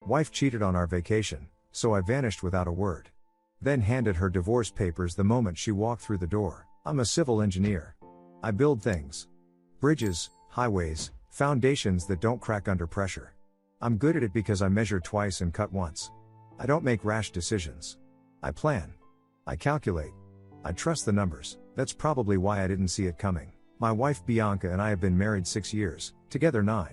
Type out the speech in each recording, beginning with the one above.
Wife cheated on our vacation, so I vanished without a word. Then handed her divorce papers the moment she walked through the door. I'm a civil engineer. I build things. Bridges, highways, foundations that don't crack under pressure. I'm good at it because I measure twice and cut once. I don't make rash decisions. I plan. I calculate. I trust the numbers. That's probably why I didn't see it coming. My wife Bianca and I have been married 6 years, together 9.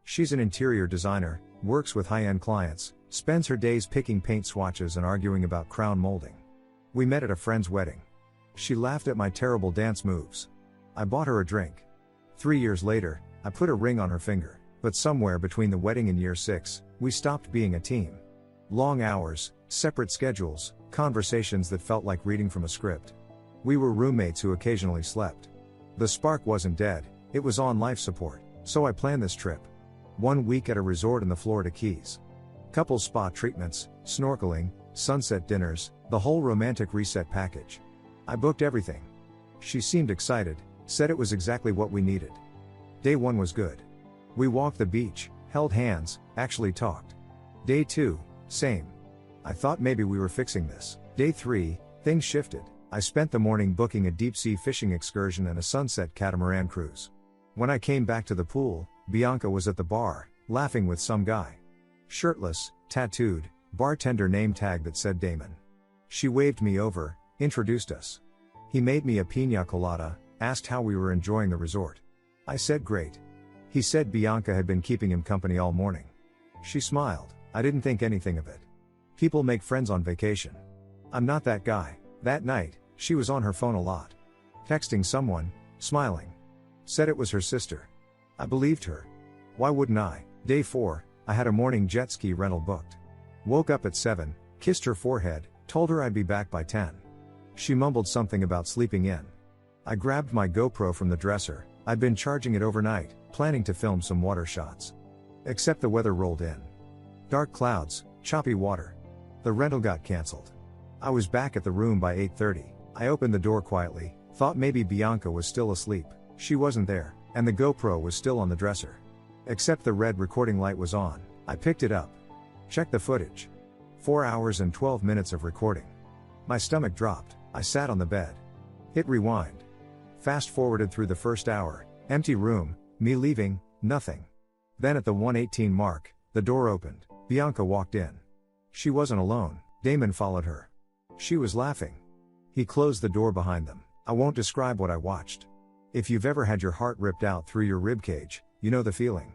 She's an interior designer, works with high-end clients, spends her days picking paint swatches and arguing about crown molding. We met at a friend's wedding. She laughed at my terrible dance moves. I bought her a drink. 3 years later, I put a ring on her finger, but somewhere between the wedding and year 6, we stopped being a team. Long hours, separate schedules, conversations that felt like reading from a script. We were roommates who occasionally slept. The spark wasn't dead, it was on life support, so I planned this trip. 1 week at a resort in the Florida Keys. Couple spa treatments, snorkeling, sunset dinners, the whole romantic reset package. I booked everything. She seemed excited, said it was exactly what we needed. Day 1 was good. We walked the beach, held hands, actually talked. Day 2, same. I thought maybe we were fixing this. Day 3, things shifted. I spent the morning booking a deep-sea fishing excursion and a sunset catamaran cruise. When I came back to the pool, Bianca was at the bar, laughing with some guy. Shirtless, tattooed, bartender name tag that said Damon. She waved me over, introduced us. He made me a piña colada, asked how we were enjoying the resort. I said great. He said Bianca had been keeping him company all morning. She smiled. I didn't think anything of it. People make friends on vacation. I'm not that guy. That night, she was on her phone a lot. Texting someone, smiling. Said it was her sister. I believed her. Why wouldn't I? Day 4, I had a morning jet ski rental booked. Woke up at 7, kissed her forehead, told her I'd be back by 10. She mumbled something about sleeping in. I grabbed my GoPro from the dresser. I'd been charging it overnight, planning to film some water shots. Except the weather rolled in. Dark clouds, choppy water. The rental got cancelled. I was back at the room by 8:30. I opened the door quietly, thought maybe Bianca was still asleep. She wasn't there, and the GoPro was still on the dresser. Except the red recording light was on. I picked it up. Checked the footage. 4 hours and 12 minutes of recording. My stomach dropped. I sat on the bed. Hit rewind. Fast forwarded through the first hour. Empty room, me leaving, nothing. Then at the 1:18 mark, the door opened. Bianca walked in. She wasn't alone. Damon followed her. She was laughing. He closed the door behind them. I won't describe what I watched. If you've ever had your heart ripped out through your ribcage, you know the feeling.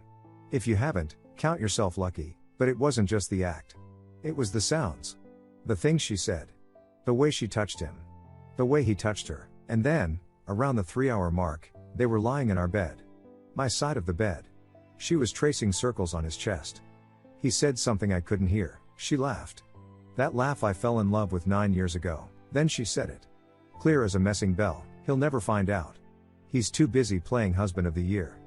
If you haven't, count yourself lucky, but it wasn't just the act. It was the sounds. The things she said. The way she touched him. The way he touched her. And then, around the 3-hour mark, they were lying in our bed. My side of the bed. She was tracing circles on his chest. He said something I couldn't hear. She laughed. That laugh I fell in love with 9 years ago. Then she said it. Clear as a messing bell, he'll never find out. He's too busy playing husband of the year.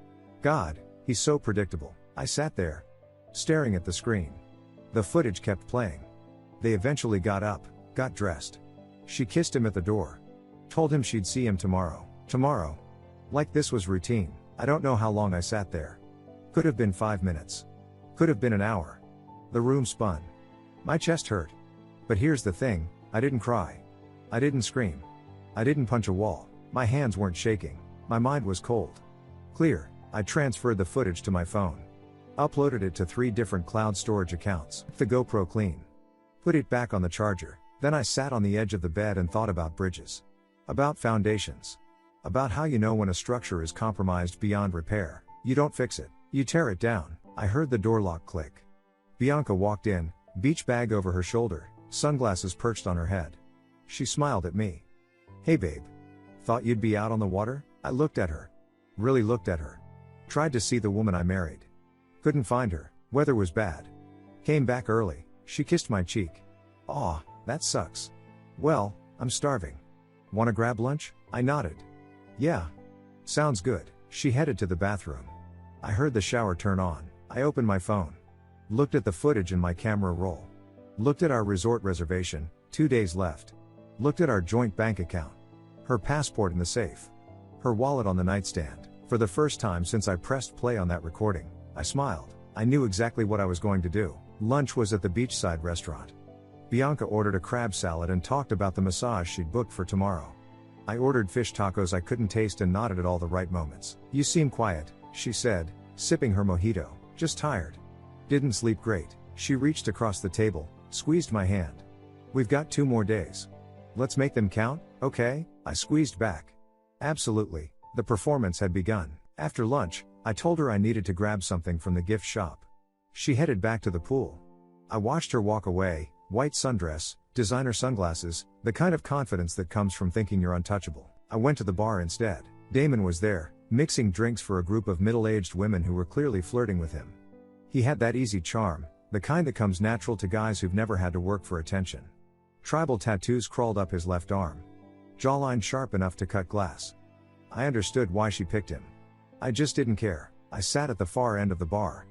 God, he's so predictable. I sat there, staring at the screen. The footage kept playing. They eventually got up, got dressed. She kissed him at the door. Told him she'd see him tomorrow. Tomorrow. Like this was routine. I don't know how long I sat there. Could have been 5 minutes. Could have been an hour. The room spun. My chest hurt. But here's the thing, I didn't cry. I didn't scream. I didn't punch a wall. My hands weren't shaking. My mind was cold. Clear. I transferred the footage to my phone. Uploaded it to 3 different cloud storage accounts. The GoPro clean. Put it back on the charger. Then I sat on the edge of the bed and thought about bridges. About foundations. About how you know when a structure is compromised beyond repair. You don't fix it. You tear it down. I heard the door lock click. Bianca walked in, beach bag over her shoulder, sunglasses perched on her head. She smiled at me. Hey babe. Thought you'd be out on the water? I looked at her. Really looked at her. Tried to see the woman I married. Couldn't find her. Weather was bad. Came back early. She kissed my cheek. Aw, that sucks. Well, I'm starving. Wanna grab lunch? I nodded. Yeah. Sounds good. She headed to the bathroom. I heard the shower turn on. I opened my phone. Looked at the footage in my camera roll. Looked at our resort reservation, 2 days left. Looked at our joint bank account. Her passport in the safe. Her wallet on the nightstand. For the first time since I pressed play on that recording, I smiled. I knew exactly what I was going to do. Lunch was at the beachside restaurant. Bianca ordered a crab salad and talked about the massage she'd booked for tomorrow. I ordered fish tacos I couldn't taste and nodded at all the right moments. "You seem quiet," she said, sipping her mojito. "Just tired." "Didn't sleep great." She reached across the table, squeezed my hand. "We've got 2 more days. Let's make them count, okay?" I squeezed back. "Absolutely." The performance had begun. After lunch, I told her I needed to grab something from the gift shop. She headed back to the pool. I watched her walk away, white sundress, designer sunglasses, the kind of confidence that comes from thinking you're untouchable. I went to the bar instead. Damon was there, mixing drinks for a group of middle-aged women who were clearly flirting with him. He had that easy charm, the kind that comes natural to guys who've never had to work for attention. Tribal tattoos crawled up his left arm. Jawline sharp enough to cut glass. I understood why she picked him. I just didn't care. I sat at the far end of the bar.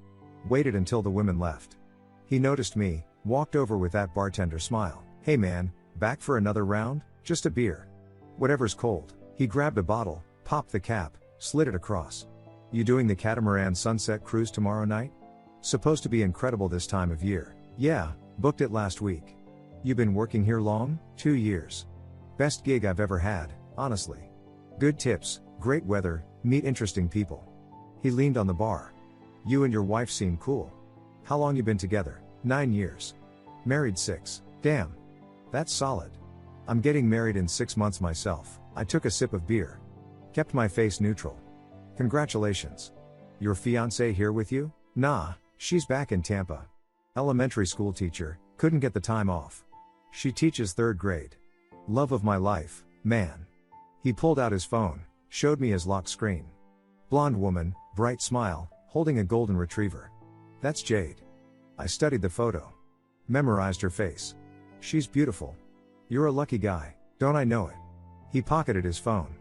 Waited until the women left. He noticed me, walked over with that bartender smile. "Hey man, back for another round? Just a beer. Whatever's cold." He grabbed a bottle, popped the cap, slid it across. "You doing the Catamaran Sunset Cruise tomorrow night? Supposed to be incredible this time of year." "Yeah, booked it last week." "You been working here long?" 2 years. "Best gig I've ever had, honestly. Good tips, great weather, meet interesting people." He leaned on the bar. "You and your wife seem cool. How long you been together?" 9 years. "Married 6. Damn. That's solid. I'm getting married in 6 months myself." I took a sip of beer. Kept my face neutral. "Congratulations. Your fiancée here with you?" "Nah, she's back in Tampa. Elementary school teacher, couldn't get the time off. She teaches 3rd grade. Love of my life, man." He pulled out his phone, showed me his lock screen. Blonde woman, bright smile, holding a golden retriever. "That's Jade." I studied the photo. Memorized her face. "She's beautiful. You're a lucky guy, don't I know it?" He pocketed his phone.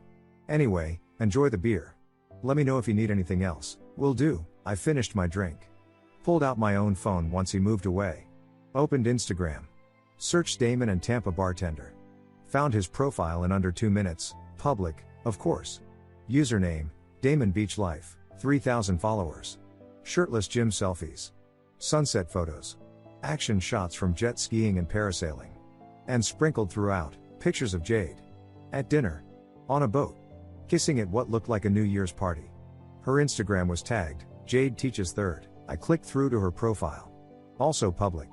"Anyway, enjoy the beer. Let me know if you need anything else." "Will do." I finished my drink. Pulled out my own phone once he moved away. Opened Instagram. Searched Damon and Tampa bartender. Found his profile in under 2 minutes, public, of course. Username, Damon Beach Life, 3,000 followers. Shirtless gym selfies. Sunset photos. Action shots from jet skiing and parasailing. And sprinkled throughout, pictures of Jade. At dinner. On a boat. Kissing at what looked like a New Year's party. Her Instagram was tagged, Jade Teaches 3rd. I clicked through to her profile. Also public.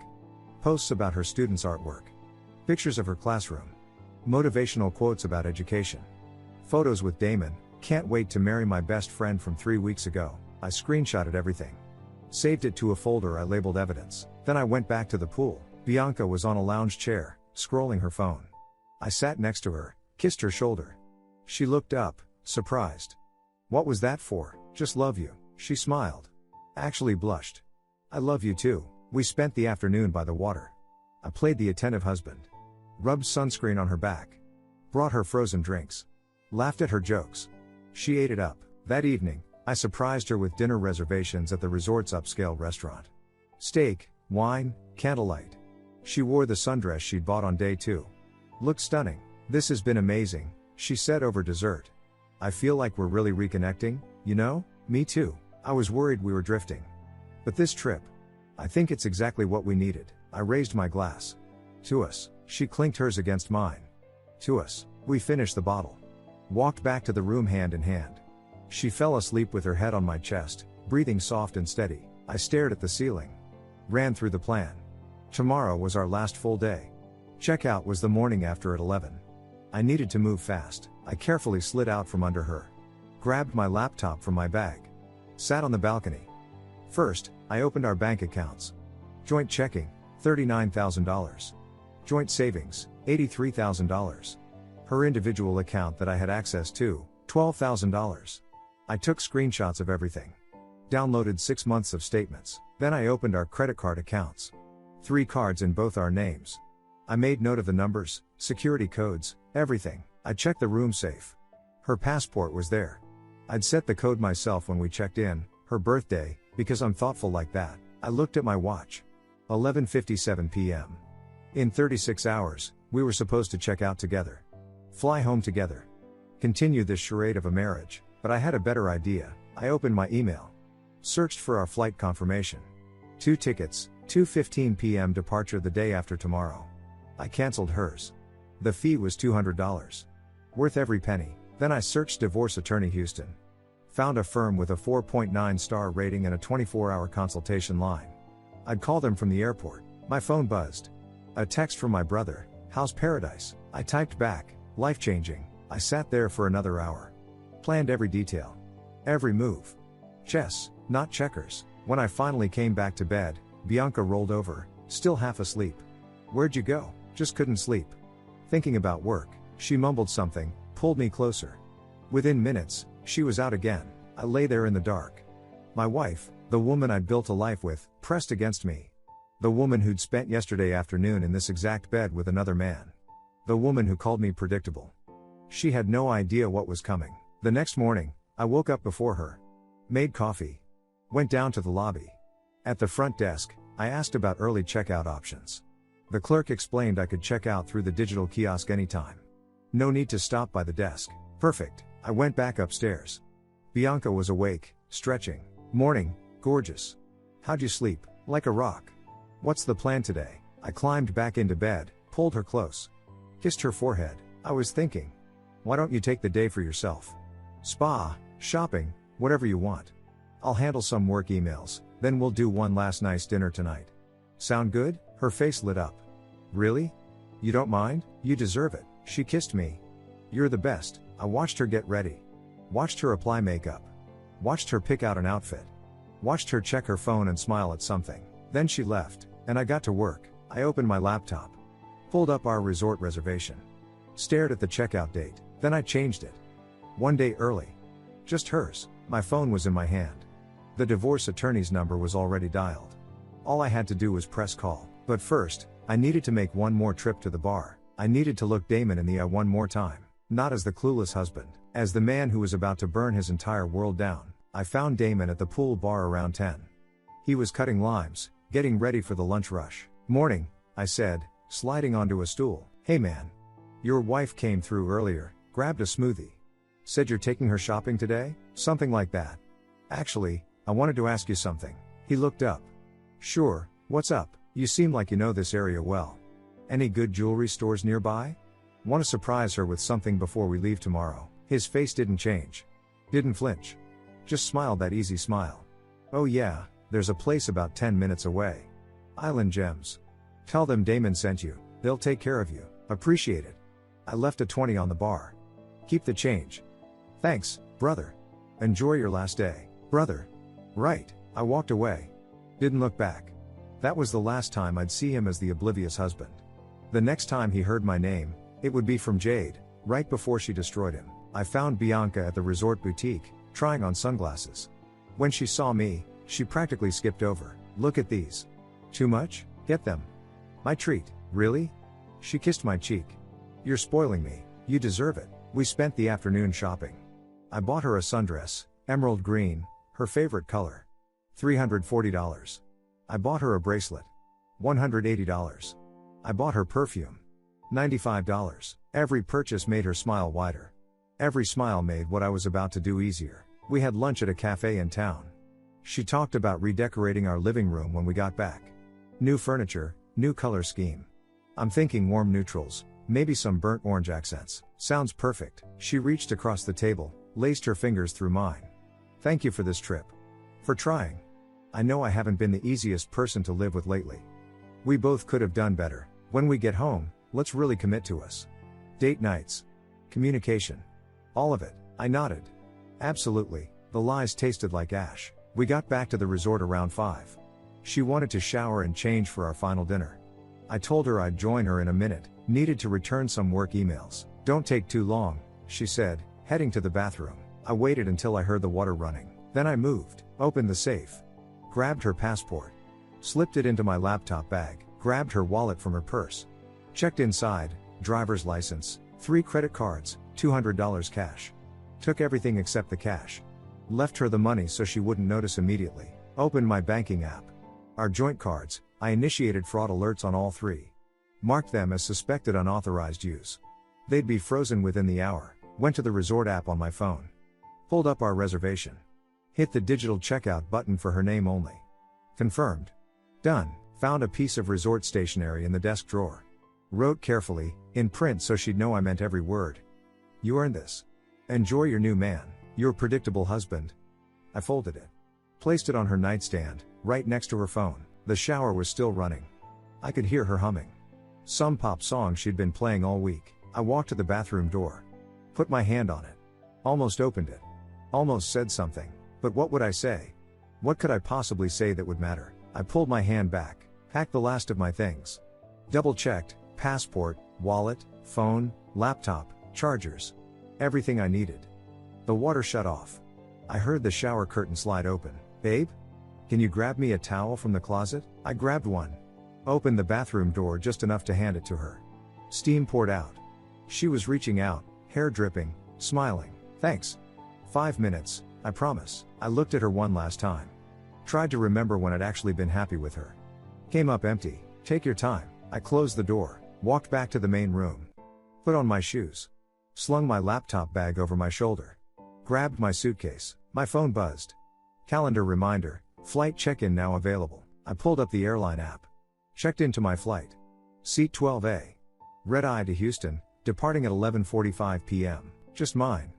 Posts about her students' artwork. Pictures of her classroom. Motivational quotes about education. Photos with Damon, can't wait to marry my best friend from 3 weeks ago. I screenshotted everything. Saved it to a folder I labeled evidence. Then I went back to the pool. Bianca was on a lounge chair, scrolling her phone. I sat next to her, kissed her shoulder. She looked up, surprised. "What was that for?" "Just love you." She smiled. Actually blushed. "I love you too." We spent the afternoon by the water. I played the attentive husband. Rubbed sunscreen on her back. Brought her frozen drinks. Laughed at her jokes. She ate it up. That evening, I surprised her with dinner reservations at the resort's upscale restaurant. Steak, wine, candlelight. She wore the sundress she'd bought on day 2. Looked stunning. "This has been amazing," she said over dessert. "I feel like we're really reconnecting, you know?" "Me too. I was worried we were drifting. But this trip, I think it's exactly what we needed." I raised my glass. "To us." She clinked hers against mine. "To us." We finished the bottle. Walked back to the room hand in hand. She fell asleep with her head on my chest, breathing soft and steady. I stared at the ceiling. Ran through the plan. Tomorrow was our last full day. Checkout was the morning after at 11. I needed to move fast. I carefully slid out from under her. Grabbed my laptop from my bag. Sat on the balcony. First, I opened our bank accounts. Joint checking, $39,000. Joint savings, $83,000. Her individual account that I had access to, $12,000. I took screenshots of everything. Downloaded 6 months of statements. Then I opened our credit card accounts. 3 cards in both our names. I made note of the numbers, security codes, everything. I checked the room safe. Her passport was there. I'd set the code myself when we checked in, her birthday, because I'm thoughtful like that. I looked at my watch. 11:57 p.m. In 36 hours, we were supposed to check out together. Fly home together. Continue this charade of a marriage, but I had a better idea. I opened my email. Searched for our flight confirmation. 2 tickets, 2:15 p.m. departure the day after tomorrow. I cancelled hers. The fee was $200. Worth every penny. Then I searched Divorce Attorney Houston. Found a firm with a 4.9 star rating and a 24-hour consultation line. I'd call them from the airport. My phone buzzed. A text from my brother. How's paradise? I typed back. Life-changing. I sat there for another hour. Planned every detail. Every move. Chess, not checkers. When I finally came back to bed, Bianca rolled over, still half asleep. Where'd you go? Just couldn't sleep. Thinking about work, she mumbled something, pulled me closer. Within minutes, she was out again. I lay there in the dark. My wife, the woman I'd built a life with, pressed against me. The woman who'd spent yesterday afternoon in this exact bed with another man. The woman who called me predictable. She had no idea what was coming. The next morning, I woke up before her. Made coffee. Went down to the lobby. At the front desk, I asked about early checkout options. The clerk explained I could check out through the digital kiosk anytime. No need to stop by the desk. Perfect. I went back upstairs. Bianca was awake, stretching. Morning, gorgeous. How'd you sleep? Like a rock. What's the plan today? I climbed back into bed, pulled her close. Kissed her forehead. I was thinking. Why don't you take the day for yourself? Spa, shopping, whatever you want. I'll handle some work emails, then we'll do one last nice dinner tonight. Sound good? Her face lit up. Really? You don't mind? You deserve it. She kissed me. You're the best. I watched her get ready. Watched her apply makeup. Watched her pick out an outfit. Watched her check her phone and smile at something. Then she left, and I got to work. I opened my laptop. Pulled up our resort reservation. Stared at the checkout date, then I changed it. One day early. Just hers. My phone was in my hand. The divorce attorney's number was already dialed. All I had to do was press call. But first, I needed to make one more trip to the bar. I needed to look Damon in the eye one more time. Not as the clueless husband, as the man who was about to burn his entire world down. I found Damon at the pool bar around 10. He was cutting limes, getting ready for the lunch rush. Morning, I said, sliding onto a stool. Hey man. Your wife came through earlier, grabbed a smoothie. Said you're taking her shopping today? Something like that. Actually, I wanted to ask you something. He looked up. Sure, what's up? You seem like you know this area well. Any good jewelry stores nearby? Want to surprise her with something before we leave tomorrow. His face didn't change. Didn't flinch. Just smiled that easy smile. Oh yeah, there's a place about 10 minutes away. Island Gems. Tell them Damon sent you, they'll take care of you. Appreciate it. I left a 20 on the bar. Keep the change. Thanks, brother. Enjoy your last day, brother. Right, I walked away. Didn't look back. That was the last time I'd see him as the oblivious husband. The next time he heard my name, it would be from Jade, right before she destroyed him. I found Bianca at the resort boutique, trying on sunglasses. When she saw me, she practically skipped over. Look at these. Too much? Get them. My treat. Really? She kissed my cheek. You're spoiling me. You deserve it. We spent the afternoon shopping. I bought her a sundress, emerald green, her favorite color. $340. I bought her a bracelet. $180. I bought her perfume. $95. Every purchase made her smile wider. Every smile made what I was about to do easier. We had lunch at a cafe in town. She talked about redecorating our living room when we got back. New furniture, new color scheme. I'm thinking warm neutrals, maybe some burnt orange accents. Sounds perfect. She reached across the table, laced her fingers through mine. Thank you for this trip. For trying. I know I haven't been the easiest person to live with lately. We both could have done better. When we get home, let's really commit to us. Date nights. Communication. All of it. I nodded. Absolutely. The lies tasted like ash. We got back to the resort around 5. She wanted to shower and change for our final dinner. I told her I'd join her in a minute, needed to return some work emails. Don't take too long, she said, heading to the bathroom. I waited until I heard the water running. Then I moved, opened the safe, grabbed her passport, slipped it into my laptop bag, grabbed her wallet from her purse. Checked inside, driver's license, 3 credit cards, $200 cash. Took everything except the cash. Left her the money so she wouldn't notice immediately. Opened my banking app. Our joint cards, I initiated fraud alerts on all 3. Marked them as suspected unauthorized use. They'd be frozen within the hour. Went to the resort app on my phone. Pulled up our reservation. Hit the digital checkout button for her name only. Confirmed. Done. Found a piece of resort stationery in the desk drawer. Wrote carefully, in print so she'd know I meant every word. You earned this. Enjoy your new man, your predictable husband. I folded it. Placed it on her nightstand, right next to her phone. The shower was still running. I could hear her humming some pop song she'd been playing all week. I walked to the bathroom door. Put my hand on it. Almost opened it. Almost said something. But what would I say? What could I possibly say that would matter? I pulled my hand back. Packed the last of my things. Double-checked, passport, wallet, phone, laptop, chargers. Everything I needed. The water shut off. I heard the shower curtain slide open. Babe? Can you grab me a towel from the closet? I grabbed one. Opened the bathroom door just enough to hand it to her. Steam poured out. She was reaching out, hair dripping, smiling. Thanks. 5 minutes, I promise. I looked at her one last time. Tried to remember when I'd actually been happy with her. Came up empty. Take your time. I closed the door, walked back to the main room. Put on my shoes. Slung my laptop bag over my shoulder. Grabbed my suitcase. My phone buzzed. Calendar reminder, flight check-in now available. I pulled up the airline app. Checked into my flight. Seat 12A. Red eye to Houston, departing at 11:45 p.m. Just mine.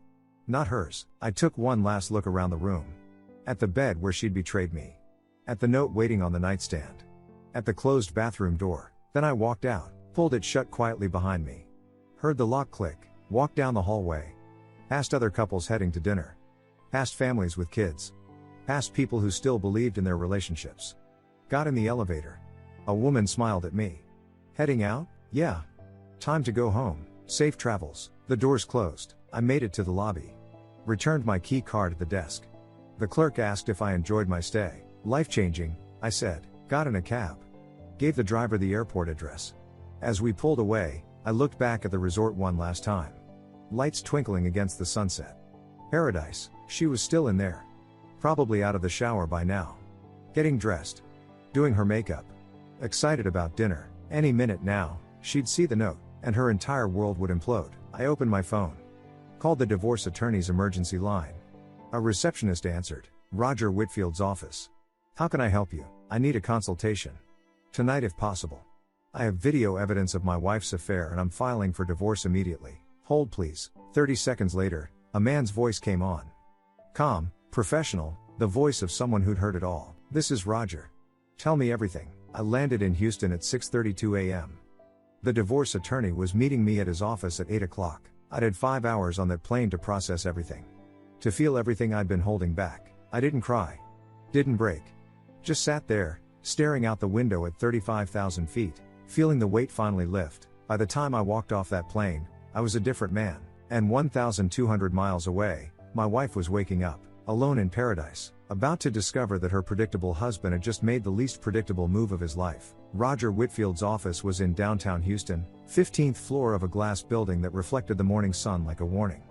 Not hers. I took one last look around the room. At the bed where she'd betrayed me. At the note waiting on the nightstand. At the closed bathroom door. Then I walked out, pulled it shut quietly behind me. Heard the lock click, walked down the hallway. Past other couples heading to dinner. Past families with kids. Past people who still believed in their relationships. Got in the elevator. A woman smiled at me. Heading out? Yeah. Time to go home. Safe travels. The doors closed. I made it to the lobby. Returned my key card at the desk. The clerk asked if I enjoyed my stay. Life-changing, I said. Got in a cab. Gave the driver the airport address. As we pulled away, I looked back at the resort one last time. Lights twinkling against the sunset. Paradise, she was still in there. Probably out of the shower by now. Getting dressed. Doing her makeup. Excited about dinner. Any minute now, she'd see the note, and her entire world would implode. I opened my phone. Called the divorce attorney's emergency line. A receptionist answered. Roger Whitfield's office. How can I help you? I need a consultation. Tonight if possible. I have video evidence of my wife's affair and I'm filing for divorce immediately. Hold please. 30 seconds later, a man's voice came on. Calm, professional, the voice of someone who'd heard it all. This is Roger. Tell me everything. I landed in Houston at 6:32 a.m. The divorce attorney was meeting me at his office at 8 o'clock. I'd had 5 hours on that plane to process everything. To feel everything I'd been holding back. I didn't cry. Didn't break. Just sat there, staring out the window at 35,000 feet, feeling the weight finally lift. By the time I walked off that plane, I was a different man. And 1,200 miles away, my wife was waking up, alone in paradise, about to discover that her predictable husband had just made the least predictable move of his life. Roger Whitfield's office was in downtown Houston, 15th floor of a glass building that reflected the morning sun like a warning.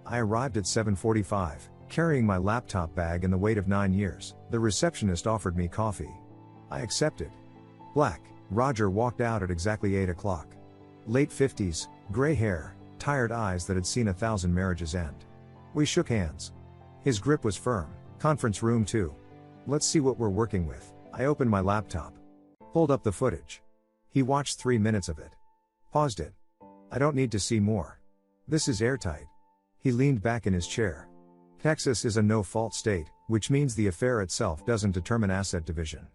I arrived at 7:45, carrying my laptop bag and the weight of 9 years. The receptionist offered me coffee. I accepted. Black. Roger walked out at exactly 8 o'clock. Late 50s, gray hair, tired eyes that had seen 1,000 marriages end. We shook hands. His grip was firm. Conference room 2. Let's see what we're working with. I opened my laptop. Pulled up the footage. He watched 3 minutes of it. Paused it. I don't need to see more. This is airtight. He leaned back in his chair. Texas is a no-fault state, which means the affair itself doesn't determine asset division.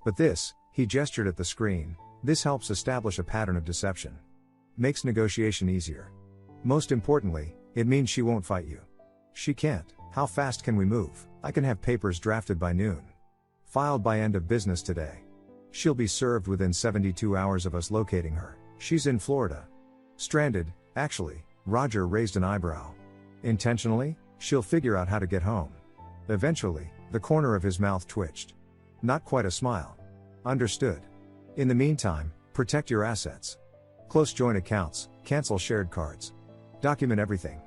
But this, he gestured at the screen, this helps establish a pattern of deception. Makes negotiation easier. Most importantly, it means she won't fight you. She can't. How fast can we move? I can have papers drafted by noon. Filed by end of business today. She'll be served within 72 hours of us locating her. She's in Florida. Stranded, actually. Roger raised an eyebrow. Intentionally? She'll figure out how to get home. Eventually, the corner of his mouth twitched. Not quite a smile. Understood. In the meantime, protect your assets. Close joint accounts, cancel shared cards. Document everything.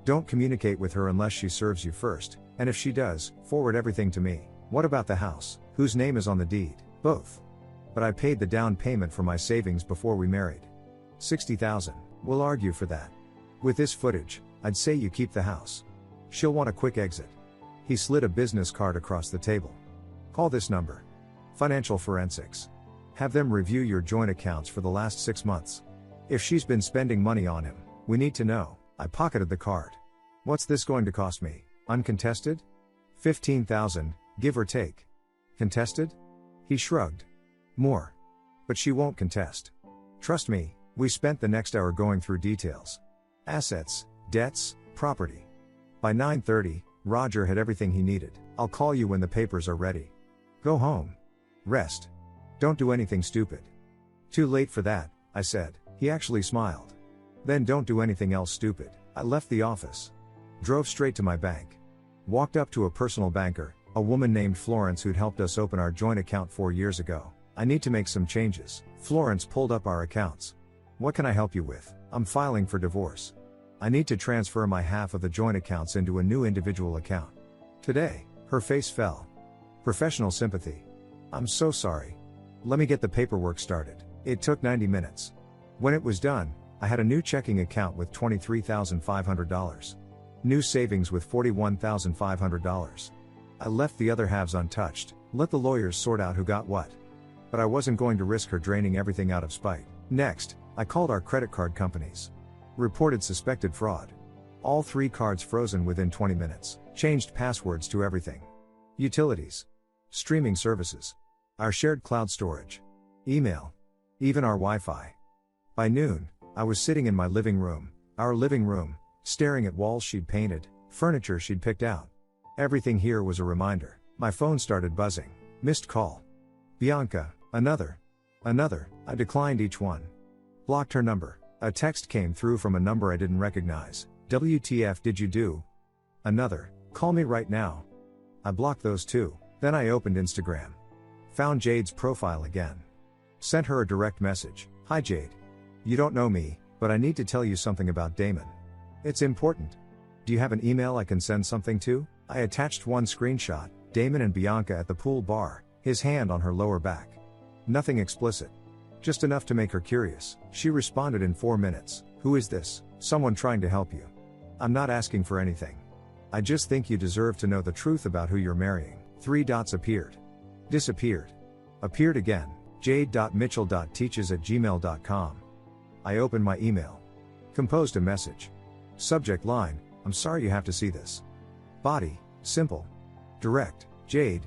Don't communicate with her unless she serves you first, and if she does, forward everything to me. What about the house? Whose name is on the deed? Both. But I paid the down payment for my savings before we married. $60,000. We'll argue for that. With this footage, I'd say you keep the house. She'll want a quick exit. He slid a business card across the table. Call this number. Financial forensics. Have them review your joint accounts for the last 6 months. If she's been spending money on him, we need to know. I pocketed the card. What's this going to cost me? Uncontested? 15,000, give or take. Contested? He shrugged. More. But she won't contest. Trust me, we spent the next hour going through details. Assets, debts, property. By 9:30, Roger had everything he needed. I'll call you when the papers are ready. Go home. Rest. Don't do anything stupid. Too late for that, I said. He actually smiled. Then don't do anything else stupid. I left the office. Drove straight to my bank. Walked up to a personal banker, a woman named Florence who'd helped us open our joint account 4 years ago. I need to make some changes. Florence pulled up our accounts. What can I help you with? I'm filing for divorce. I need to transfer my half of the joint accounts into a new individual account. Today, her face fell. Professional sympathy. I'm so sorry. Let me get the paperwork started. It took 90 minutes. When it was done, I had a new checking account with $23,500. New savings with $41,500. I left the other halves untouched, let the lawyers sort out who got what. But I wasn't going to risk her draining everything out of spite. Next, I called our credit card companies. Reported suspected fraud. All 3 cards frozen within 20 minutes. Changed passwords to everything. Utilities. Streaming services. Our shared cloud storage. Email. Even our Wi-Fi. By noon, I was sitting in my living room, our living room, staring at walls she'd painted, furniture she'd picked out. Everything here was a reminder. My phone started buzzing. Missed call. Bianca, another. I declined each one. Blocked her number. A text came through from a number I didn't recognize. WTF did you do? Another, call me right now. I blocked those 2. Then I opened Instagram. Found Jade's profile again. Sent her a direct message. Hi Jade. You don't know me, but I need to tell you something about Damon. It's important. Do you have an email I can send something to? I attached one screenshot, Damon and Bianca at the pool bar, his hand on her lower back. Nothing explicit. Just enough to make her curious. She responded in 4 minutes. Who is this? Someone trying to help you. I'm not asking for anything. I just think you deserve to know the truth about who you're marrying. 3 dots appeared. Disappeared. Appeared again. jade.mitchell.teaches@gmail.com. I opened my email. Composed a message. Subject line, I'm sorry you have to see this. Body, simple. Direct, Jade.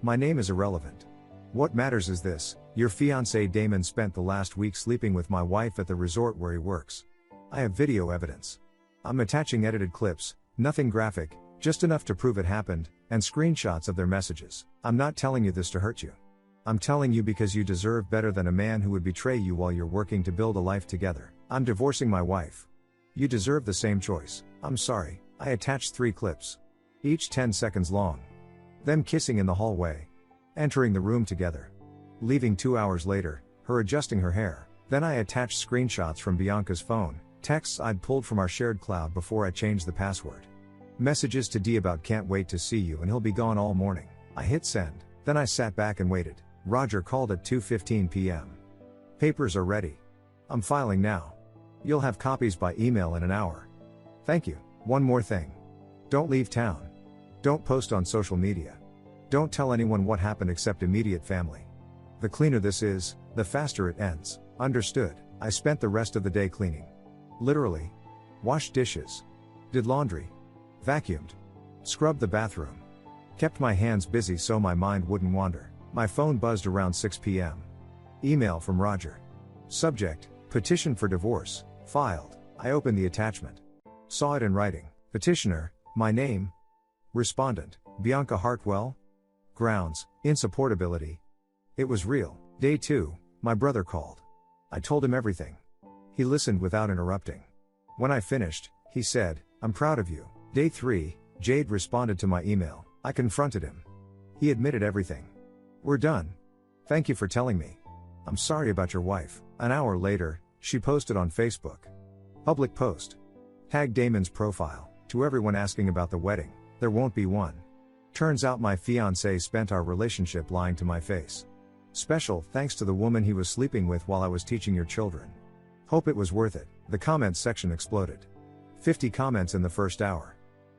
My name is irrelevant. What matters is this, your fiancé Damon spent the last week sleeping with my wife at the resort where he works. I have video evidence. I'm attaching edited clips, nothing graphic, just enough to prove it happened, and screenshots of their messages. I'm not telling you this to hurt you. I'm telling you because you deserve better than a man who would betray you while you're working to build a life together. I'm divorcing my wife. You deserve the same choice. I'm sorry. I attached 3 clips. Each 10 seconds long. Them kissing in the hallway. Entering the room together. Leaving 2 hours later, her adjusting her hair. Then I attached screenshots from Bianca's phone, texts I'd pulled from our shared cloud before I changed the password. Messages to D about can't wait to see you and he'll be gone all morning. I hit send. Then I sat back and waited. Roger called at 2:15 p.m. Papers are ready. I'm filing now. You'll have copies by email in an hour. Thank you. One more thing. Don't leave town. Don't post on social media. Don't tell anyone what happened except immediate family. The cleaner this is, the faster it ends. Understood. I spent the rest of the day cleaning. Literally. Washed dishes. Did laundry. Vacuumed. Scrubbed the bathroom. Kept my hands busy so my mind wouldn't wander. My phone buzzed around 6 p.m. Email from Roger. Subject, petition for divorce, filed. I opened the attachment. Saw it in writing. Petitioner, my name. Respondent, Bianca Hartwell. Grounds, insupportability. It was real. Day 2, my brother called. I told him everything. He listened without interrupting. When I finished, he said, I'm proud of you. Day 3, Jade responded to my email. I confronted him. He admitted everything. We're done. Thank you for telling me. I'm sorry about your wife. An hour later, she posted on Facebook. Public post. Tag Damon's profile. To everyone asking about the wedding, there won't be one. Turns out my fiancé spent our relationship lying to my face. Special thanks to the woman he was sleeping with while I was teaching your children. Hope it was worth it. The comments section exploded. 50 comments in the first hour.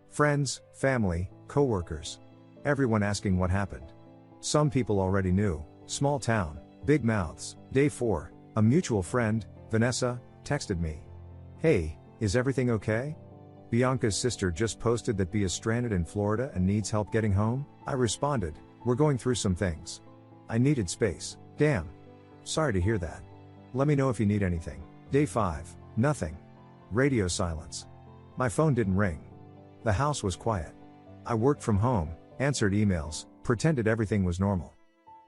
Friends, family, co-workers. Everyone asking what happened. Some people already knew. Small town. Big mouths. Day 4. A mutual friend, Vanessa, texted me. Hey, is everything okay? Bianca's sister just posted that Bea is stranded in Florida and needs help getting home. I responded, we're going through some things. I needed space. Damn. Sorry to hear that. Let me know if you need anything. Day 5. Nothing. Radio silence. My phone didn't ring. The house was quiet. I worked from home, answered emails, pretended everything was normal.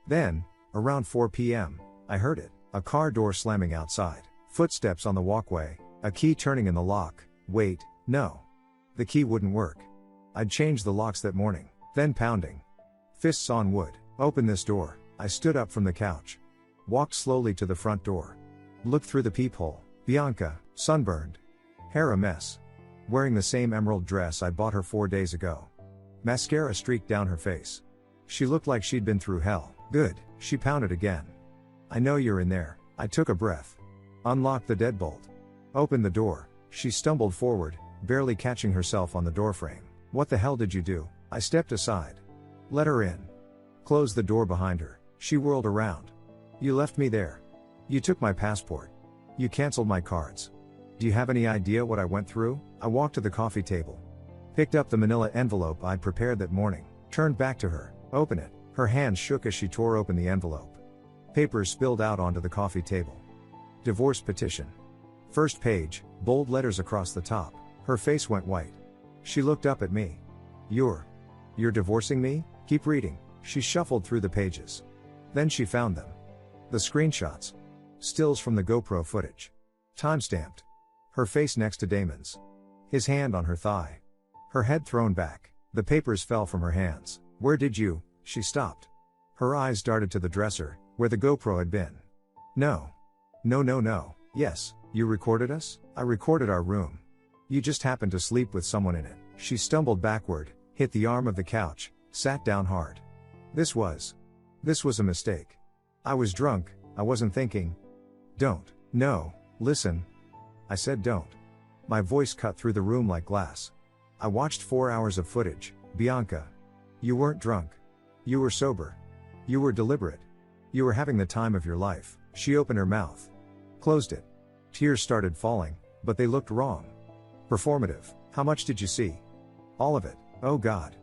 Then, around 4 p.m., I heard it. A car door slamming outside. Footsteps on the walkway. A key turning in the lock. Wait, no. The key wouldn't work. I'd changed the locks that morning. Then pounding. Fists on wood. Open this door. I stood up from the couch. Walked slowly to the front door. Looked through the peephole. Bianca, sunburned. Hair a mess. Wearing the same emerald dress I bought her 4 days ago. Mascara streaked down her face. She looked like she'd been through hell. Good, she pounded again. I know you're in there. I took a breath. Unlocked the deadbolt. Opened the door. She stumbled forward, barely catching herself on the doorframe. What the hell did you do? I stepped aside. Let her in. Closed the door behind her. She whirled around. You left me there. You took my passport. You canceled my cards. Do you have any idea what I went through? I walked to the coffee table. Picked up the manila envelope I'd prepared that morning. Turned back to her. Open it. Her hands shook as she tore open the envelope. Papers spilled out onto the coffee table. Divorce petition. First page, bold letters across the top. Her face went white. She looked up at me. You're divorcing me? Keep reading. She shuffled through the pages. Then she found them. The screenshots. Stills from the GoPro footage. Timestamped. Her face next to Damon's. His hand on her thigh. Her head thrown back. The papers fell from her hands. Where did you? She stopped. Her eyes darted to the dresser, where the GoPro had been. No. No. Yes, you recorded us? I recorded our room. You just happened to sleep with someone in it. She stumbled backward, hit the arm of the couch, sat down hard. This was a mistake. I was drunk, I wasn't thinking. Don't. No, listen. I said don't. My voice cut through the room like glass. I watched 4 hours of footage. Bianca. You weren't drunk. You were sober. You were deliberate. You were having the time of your life. She opened her mouth. Closed it. Tears started falling, but they looked wrong. Performative. How much did you see? All of it. Oh God.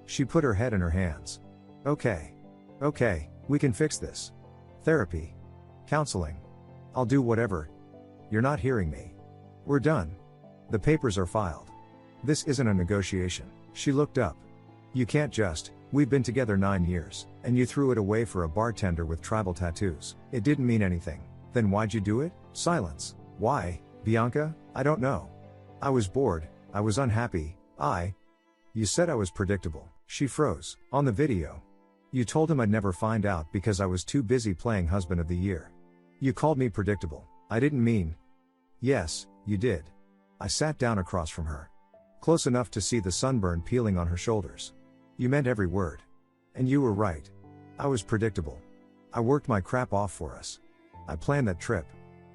She put her head in her hands. Okay, we can fix this. Therapy. Counseling. I'll do whatever. You're not hearing me. We're done. The papers are filed. This isn't a negotiation. She looked up. You can't just, we've been together 9 years, and you threw it away for a bartender with tribal tattoos. It didn't mean anything. Then why'd you do it? Silence. Why, Bianca? I don't know. I was bored, I was unhappy, You said I was predictable. She froze. On the video. You told him I'd never find out because I was too busy playing husband of the year. You called me predictable. I didn't mean. Yes, you did. I sat down across from her. Close enough to see the sunburn peeling on her shoulders. You meant every word. And you were right. I was predictable. I worked my crap off for us. I planned that trip.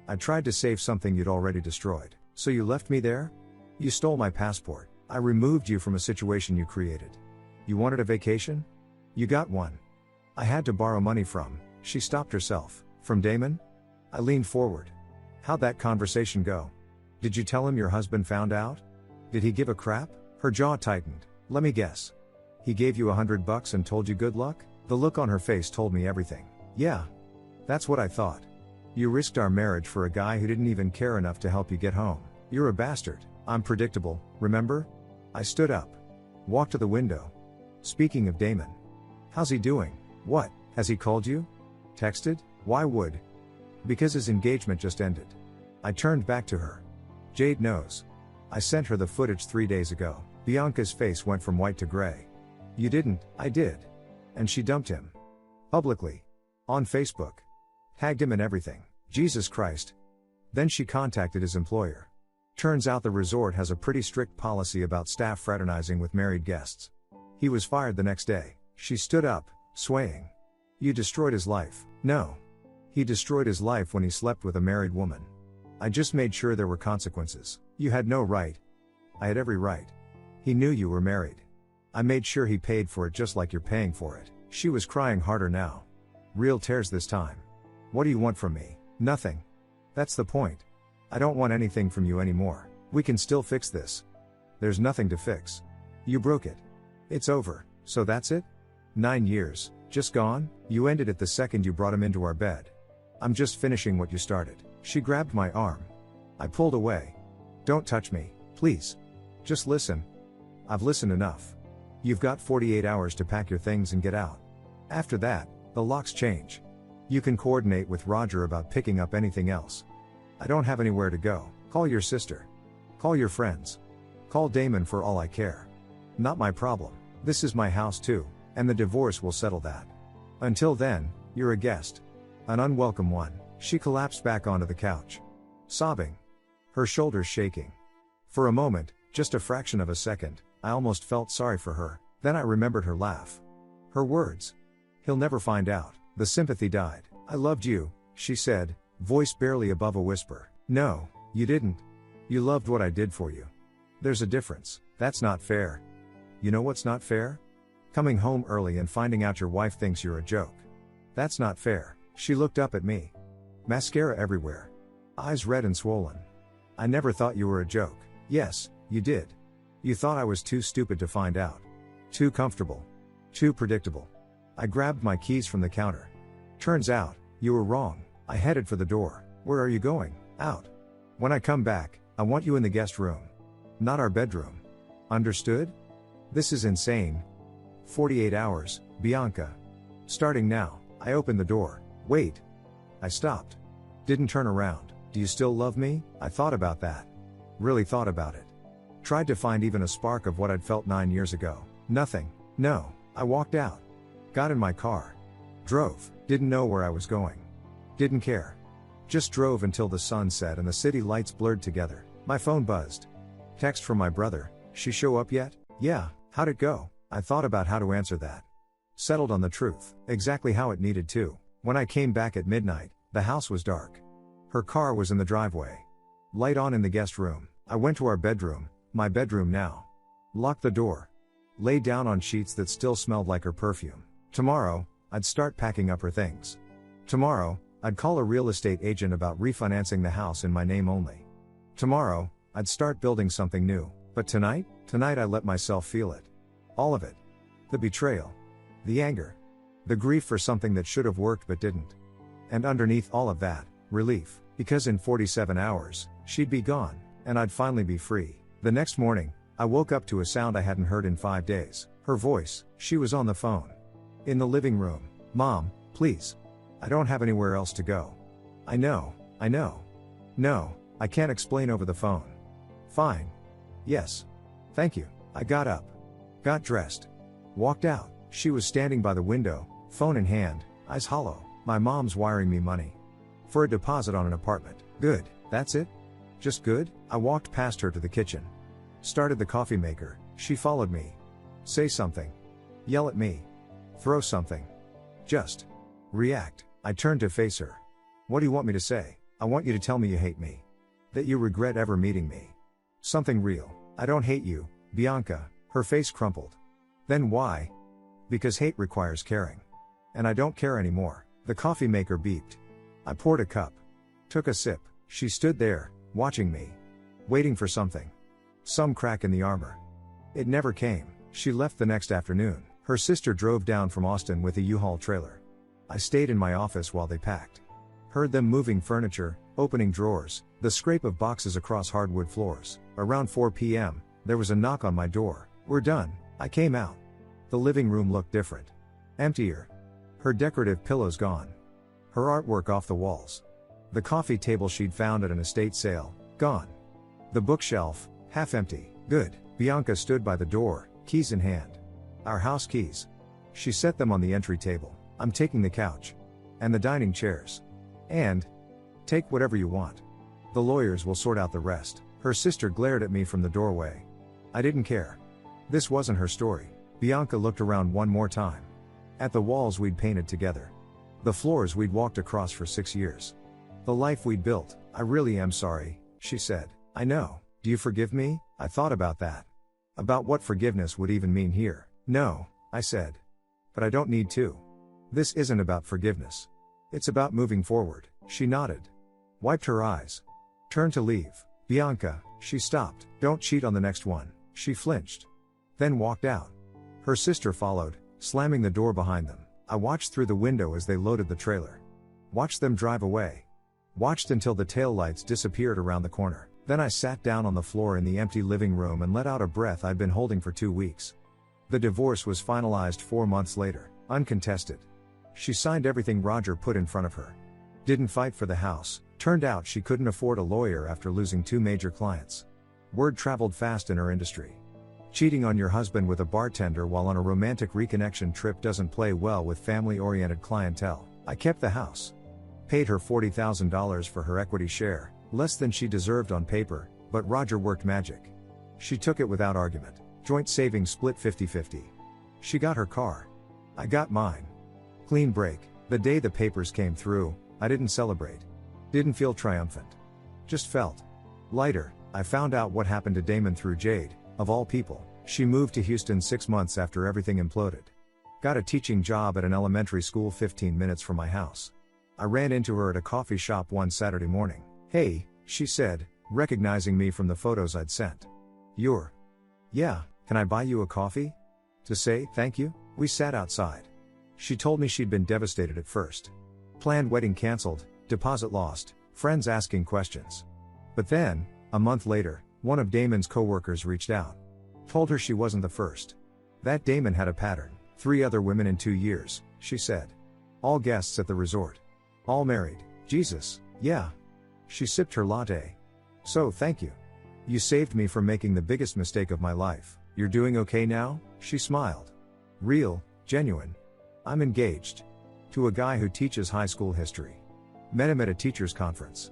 I tried to save something you'd already destroyed. So you left me there? You stole my passport. I removed you from a situation you created. You wanted a vacation? You got one. I had to borrow money from. She stopped herself. From Damon? I leaned forward. How'd that conversation go? Did you tell him your husband found out? Did he give a crap? Her jaw tightened. Let me guess. He gave you $100 and told you good luck? The look on her face told me everything. Yeah. That's what I thought. You risked our marriage for a guy who didn't even care enough to help you get home. You're a bastard. I'm predictable, remember? I stood up. Walked to the window. Speaking of Damon. How's he doing? What, has he called you? Texted? Why would? Because his engagement just ended. I turned back to her. Jade knows. I sent her the footage 3 days ago. Bianca's face went from white to gray. You didn't, I did. And she dumped him. Publicly. On Facebook. Tagged him and everything. Jesus Christ. Then she contacted his employer. Turns out the resort has a pretty strict policy about staff fraternizing with married guests. He was fired the next day. She stood up, swaying. You destroyed his life. No. He destroyed his life when he slept with a married woman. I just made sure there were consequences. You had no right. I had every right. He knew you were married. I made sure he paid for it just like you're paying for it. She was crying harder now. Real tears this time. What do you want from me? Nothing. That's the point. I don't want anything from you anymore. We can still fix this. There's nothing to fix. You broke it. It's over, so that's it? 9 years, just gone? You ended it the second you brought him into our bed. I'm just finishing what you started. She grabbed my arm. I pulled away. Don't touch me, please. Just listen. I've listened enough. You've got 48 hours to pack your things and get out. After that, the locks change. You can coordinate with Roger about picking up anything else. I don't have anywhere to go. Call your sister. Call your friends. Call Damon for all I care. Not my problem. This is my house too, and the divorce will settle that. Until then, you're a guest. An unwelcome one. She collapsed back onto the couch, sobbing, her shoulders shaking. For a moment, just a fraction of a second, I almost felt sorry for her. Then I remembered her laugh. Her words. He'll never find out. The sympathy died. I loved you, she said, voice barely above a whisper. No, you didn't. You loved what I did for you. There's a difference. That's not fair. You know what's not fair? Coming home early and finding out your wife thinks you're a joke. That's not fair. She looked up at me. Mascara everywhere. Eyes red and swollen. I never thought you were a joke. Yes, you did. You thought I was too stupid to find out. Too comfortable. Too predictable. I grabbed my keys from the counter. Turns out, you were wrong. I headed for the door. Where are you going? Out. When I come back, I want you in the guest room. Not our bedroom. Understood? This is insane. 48 hours, Bianca. Starting now. I opened the door. Wait. I stopped. Didn't turn around. Do you still love me? I thought about that. Really thought about it. Tried to find even a spark of what I'd felt 9 years ago. Nothing. No. I walked out. Got in my car. Drove. Didn't know where I was going. Didn't care. Just drove until the sun set and the city lights blurred together. My phone buzzed. Text from my brother. She show up yet? Yeah. How'd it go? I thought about how to answer that. Settled on the truth. Exactly how it needed to. When I came back at midnight, the house was dark. Her car was in the driveway. Light on in the guest room. I went to our bedroom, my bedroom now. Locked the door. Lay down on sheets that still smelled like her perfume. Tomorrow, I'd start packing up her things. Tomorrow, I'd call a real estate agent about refinancing the house in my name only. Tomorrow, I'd start building something new. But tonight I let myself feel it. All of it. The betrayal. The anger. The grief for something that should have worked but didn't. And underneath all of that, relief. Because in 47 hours, she'd be gone, and I'd finally be free. The next morning, I woke up to a sound I hadn't heard in 5 days. Her voice. She was on the phone. In the living room. Mom, please. I don't have anywhere else to go. I know. No, I can't explain over the phone. Fine. Yes. Thank you. I got up. Got dressed. Walked out. She was standing by the window, phone in hand, eyes hollow. My mom's wiring me money. For a deposit on an apartment. Good. That's it? Just good? I walked past her to the kitchen. Started the coffee maker. She followed me. Say something. Yell at me. Throw something. Just react. I turned to face her. What do you want me to say? I want you to tell me you hate me. That you regret ever meeting me. Something real. I don't hate you, Bianca. Her face crumpled. Then why? Because hate requires caring. And I don't care anymore. The coffee maker beeped. I poured a cup. Took a sip. She stood there, watching me. Waiting for something. Some crack in the armor. It never came. She left the next afternoon. Her sister drove down from Austin with a U-Haul trailer. I stayed in my office while they packed. Heard them moving furniture, opening drawers, the scrape of boxes across hardwood floors. Around 4 p.m., there was a knock on my door. We're done. I came out. The living room looked different. Emptier. Her decorative pillows gone. Her artwork off the walls. The coffee table she'd found at an estate sale, gone. The bookshelf, half empty. Good. Bianca stood by the door, keys in hand. Our house keys. She set them on the entry table. I'm taking the couch. And the dining chairs. And take whatever you want. The lawyers will sort out the rest. Her sister glared at me from the doorway. I didn't care. This wasn't her story. Bianca looked around one more time. At the walls we'd painted together. The floors we'd walked across for 6 years. The life we'd built. I really am sorry, she said. I know. Do you forgive me? I thought about that. About what forgiveness would even mean here. No, I said. But I don't need to. This isn't about forgiveness. It's about moving forward, she nodded. Wiped her eyes. Turned to leave. Bianca, she stopped. Don't cheat on the next one, she flinched. Then walked out. Her sister followed, slamming the door behind them. I watched through the window as they loaded the trailer. Watched them drive away. Watched until the taillights disappeared around the corner. Then I sat down on the floor in the empty living room and let out a breath I'd been holding for 2 weeks. The divorce was finalized 4 months later, uncontested. She signed everything Roger put in front of her. Didn't fight for the house. Turned out she couldn't afford a lawyer after losing 2 major clients. Word traveled fast in her industry. Cheating on your husband with a bartender while on a romantic reconnection trip doesn't play well with family-oriented clientele. I kept the house. Paid her $40,000 for her equity share, less than she deserved on paper, but Roger worked magic. She took it without argument. Joint savings split 50-50. She got her car. I got mine. Clean break. The day the papers came through, I didn't celebrate. Didn't feel triumphant. Just felt lighter. I found out what happened to Damon through Jade, of all people. She moved to Houston 6 months after everything imploded. Got a teaching job at an elementary school 15 minutes from my house. I ran into her at a coffee shop one Saturday morning. Hey, she said, recognizing me from the photos I'd sent. You're? Yeah, can I buy you a coffee? To say thank you? We sat outside. She told me she'd been devastated at first. Planned wedding cancelled, deposit lost, friends asking questions. But then, a month later, one of Damon's coworkers reached out. Told her she wasn't the first. That Damon had a pattern. 3 other women in 2 years, she said. All guests at the resort. All married. Jesus, yeah. She sipped her latte. So thank you. You saved me from making the biggest mistake of my life. You're doing okay now? She smiled. Real, genuine. I'm engaged. To a guy who teaches high school history. Met him at a teacher's conference.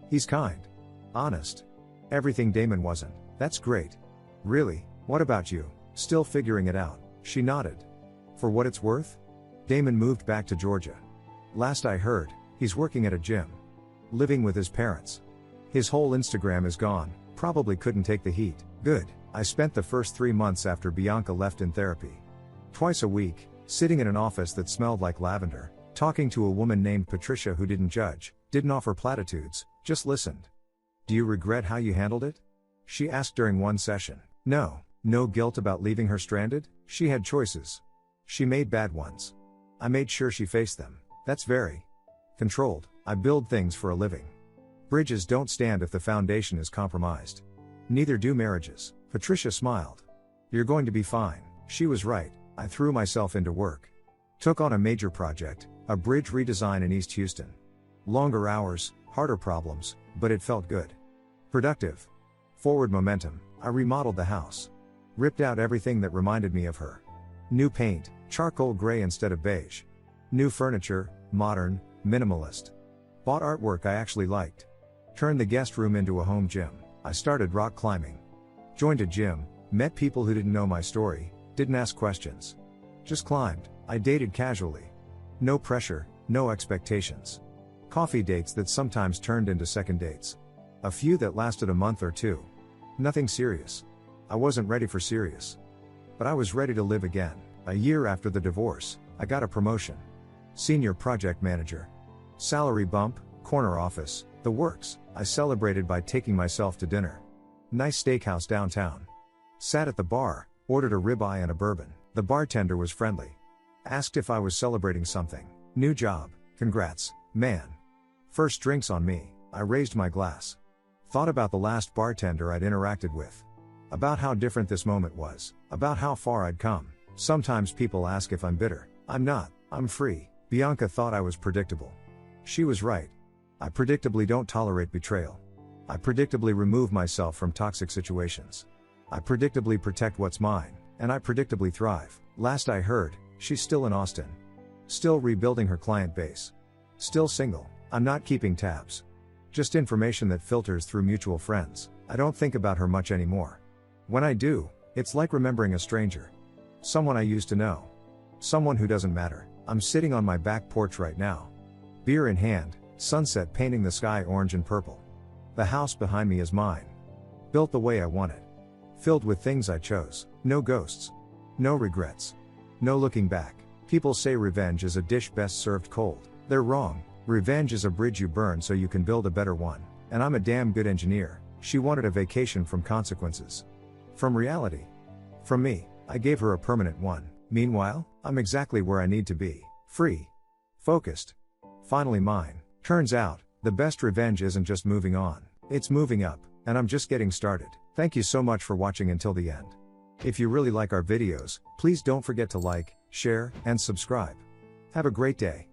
He's kind. Honest. Everything Damon wasn't. That's great. Really, what about you? Still figuring it out, she nodded. For what it's worth? Damon moved back to Georgia. Last I heard, he's working at a gym. Living with his parents. His whole Instagram is gone, probably couldn't take the heat. Good. I spent the first 3 months after Bianca left in therapy. Twice a week, sitting in an office that smelled like lavender, talking to a woman named Patricia who didn't judge, didn't offer platitudes, just listened. Do you regret how you handled it? She asked during one session. No. No guilt about leaving her stranded? She had choices. She made bad ones. I made sure she faced them. That's very controlled. I build things for a living. Bridges don't stand if the foundation is compromised. Neither do marriages. Patricia smiled. You're going to be fine. She was right. I threw myself into work. Took on a major project, a bridge redesign in East Houston. Longer hours, harder problems, but it felt good. Productive. Forward momentum. I remodeled the house. Ripped out everything that reminded me of her. New paint, charcoal gray instead of beige. New furniture, modern, minimalist. Bought artwork I actually liked. Turned the guest room into a home gym. I started rock climbing. Joined a gym, met people who didn't know my story, didn't ask questions. Just climbed. I dated casually. No pressure, no expectations. Coffee dates that sometimes turned into second dates. A few that lasted a month or 2. Nothing serious. I wasn't ready for serious. But I was ready to live again. A year after the divorce, I got a promotion. Senior project manager. Salary bump, corner office, the works. I celebrated by taking myself to dinner. Nice steakhouse downtown. Sat at the bar, ordered a ribeye and a bourbon. The bartender was friendly. Asked if I was celebrating something. New job, congrats, man. First drinks on me. I raised my glass. Thought about the last bartender I'd interacted with. About how different this moment was. About how far I'd come. Sometimes people ask if I'm bitter. I'm not, I'm free. Bianca thought I was predictable. She was right. I predictably don't tolerate betrayal. I predictably remove myself from toxic situations. I predictably protect what's mine, and I predictably thrive. Last I heard, she's still in Austin. Still rebuilding her client base. Still single. I'm not keeping tabs. Just information that filters through mutual friends. I don't think about her much anymore. When I do, it's like remembering a stranger. Someone I used to know. Someone who doesn't matter. I'm sitting on my back porch right now. Beer in hand, sunset painting the sky orange and purple. The house behind me is mine. Built the way I wanted. Filled with things I chose. No ghosts. No regrets. No looking back. People say revenge is a dish best served cold. They're wrong. Revenge is a bridge you burn so you can build a better one, and I'm a damn good engineer. She wanted a vacation from consequences. From reality. From me, I gave her a permanent one. Meanwhile, I'm exactly where I need to be. Free. Focused. Finally mine. Turns out, the best revenge isn't just moving on, it's moving up, and I'm just getting started. Thank you so much for watching until the end. If you really like our videos, please don't forget to like, share, and subscribe. Have a great day.